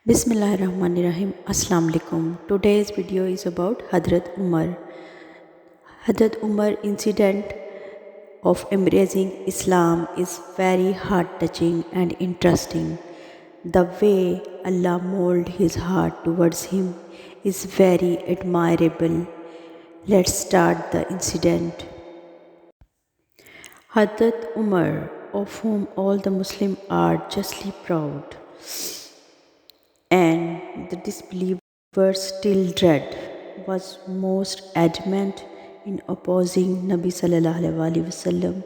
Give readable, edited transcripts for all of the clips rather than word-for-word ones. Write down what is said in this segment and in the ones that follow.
Bismillahirrahmanirrahim. Assalamu alaikum. Today's video is about Hadrat Umar. Hadrat Umar incident of embracing Islam is very heart-touching and interesting. The way Allah molded his heart towards him is very admirable. Let's start the incident. Hadrat Umar, of whom all the Muslims are justly proud, and the disbelievers still dread, was most adamant in opposing Nabi sallallahu alaihi wasallam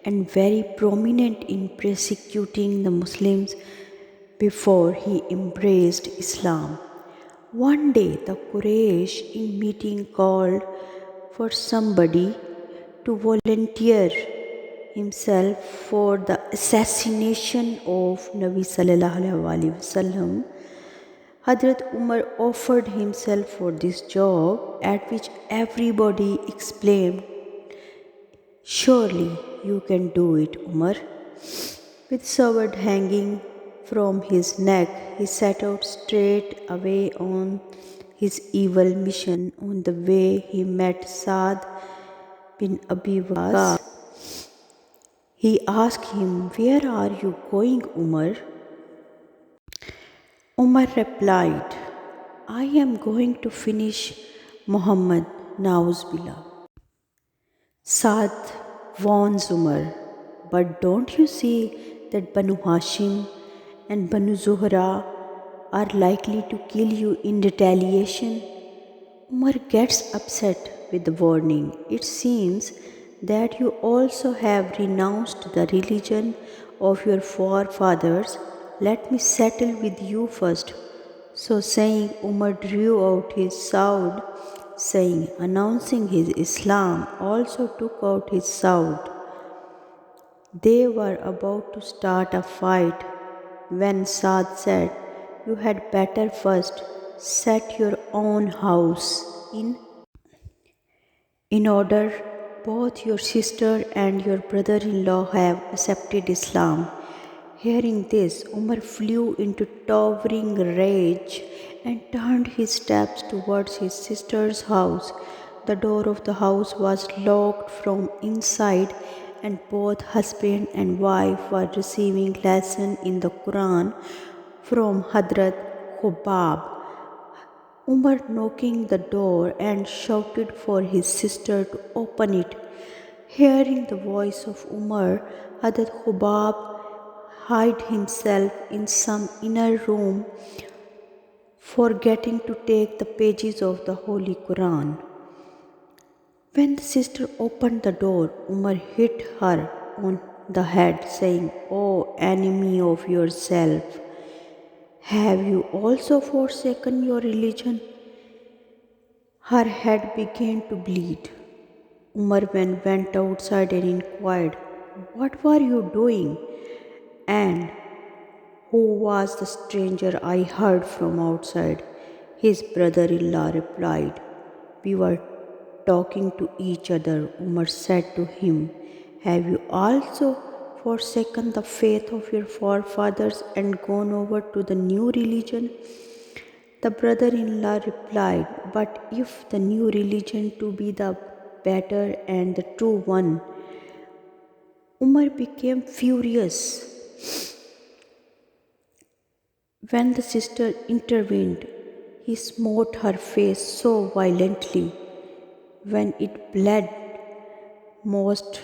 and very prominent in persecuting the Muslims before he embraced Islam. One day the Quraysh in meeting called for somebody to volunteer himself for the assassination of Nabi sallallahu alaihi wasallam. Hadrat Umar offered himself for this job, at which everybody exclaimed, "Surely you can do it, Umar." With sword hanging from his neck, he set out straight away on his evil mission. On the way, he met Saad bin Abi Waqqas. He asked him, "Where are you going, Umar?" Umar replied, "I am going to finish Muhammad Nauzbillah." Saad warns Umar, "But don't you see that Banu Hashim and Banu Zuhra are likely to kill you in retaliation?" Umar gets upset with the warning. "It seems that you also have renounced the religion of your forefathers. Let me settle with you first." So saying, Umar drew out his sword, saying, announcing his Islam, also took out his sword. They were about to start a fight when Saad said, "You had better first set your own house in order. Both your sister and your brother-in-law have accepted Islam." Hearing this, Umar flew into towering rage and turned his steps towards his sister's house. The door of the house was locked from inside, and both husband and wife were receiving lesson in the Quran from Hadrat Khubab. Umar knocking the door and shouted for his sister to open it. Hearing the voice of Umar, Hadrat Khubab hid himself in some inner room, forgetting to take the pages of the Holy Quran. When the sister opened the door, Umar hit her on the head, saying, "O enemy of yourself, have you also forsaken your religion?" Her head began to bleed. Umar went outside and inquired, "What were you doing? And who was the stranger I heard from outside?" His brother-in-law replied, "We were talking to each other." Umar said to him, "Have you also forsaken the faith of your forefathers and gone over to the new religion?" The brother-in-law replied, "But if the new religion to be the better and the true one." Umar became furious when the sister intervened. He smote her face so violently when it bled most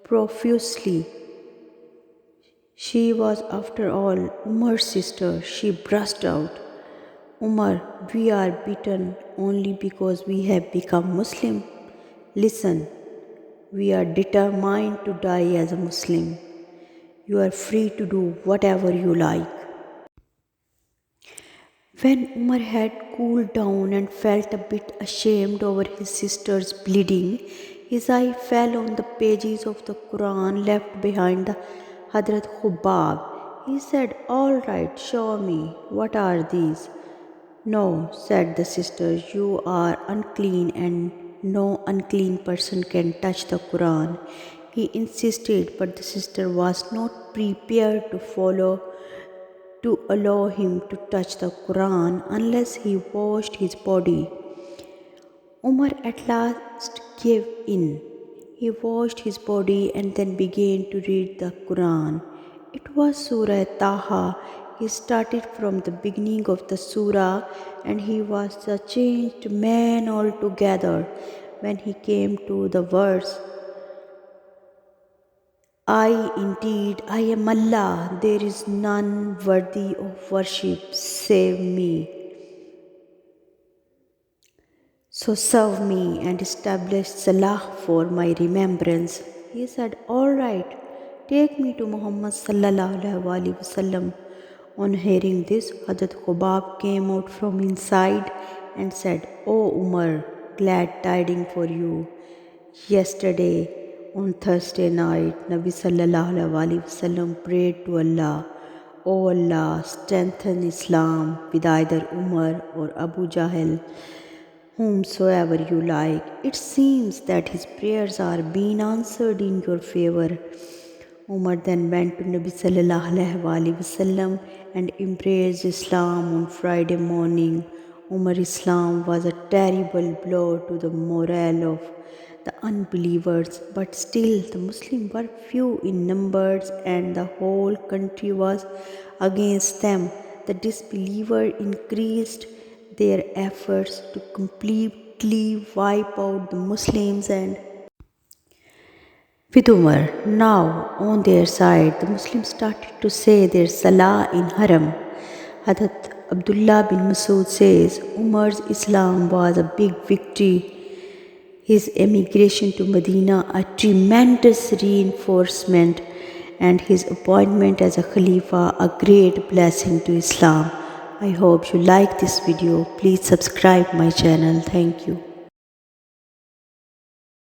profusely. She was, after all, Umar's sister. She burst out, "Umar, we are beaten only because we have become Muslim. Listen, we are determined to die as a Muslim. You are free to do whatever you like." When Umar had cooled down and felt a bit ashamed over his sister's bleeding, his eye fell on the pages of the Quran left behind the Hadrat Khubab. He said, "All right, show me. What are these?" "No," said the sister, "you are unclean and no unclean person can touch the Quran." He insisted, but the sister was not prepared to to allow him to touch the Quran unless he washed his body. Umar at last gave in. He washed his body and then began to read the Quran. It was Surah Taha. He started from the beginning of the surah and he was a changed man altogether when he came to the verse, I am Allah, there is none worthy of worship save me. So serve me and establish Salah for my remembrance. He said, all right, take me to Muhammad sallallahu alaihi wasallam. On hearing this, Hadrat Khubab came out from inside and said, O Umar, glad tidings for you. Yesterday, on Thursday night, Nabi sallallahu alaihi wasallam prayed to Allah, O Allah, strengthen Islam with either Umar or Abu Jahl, whomsoever you like. It seems that his prayers are being answered in your favor. Umar then went to Nabi sallallahu alaihi wasallam and embraced Islam on Friday morning. Umar Islam was a terrible blow to the morale of the unbelievers, but still the Muslims were few in numbers and the whole country was against them. The disbelievers increased their efforts to completely wipe out the Muslims and with Umar now on their side, the Muslims started to say their Salah in Haram. Hadrat Abdullah bin Masud says Umar's Islam was a big victory. His emigration to Medina a tremendous reinforcement and his appointment as a Khalifa a great blessing to Islam. I hope you like this video. Please subscribe my channel. Thank you.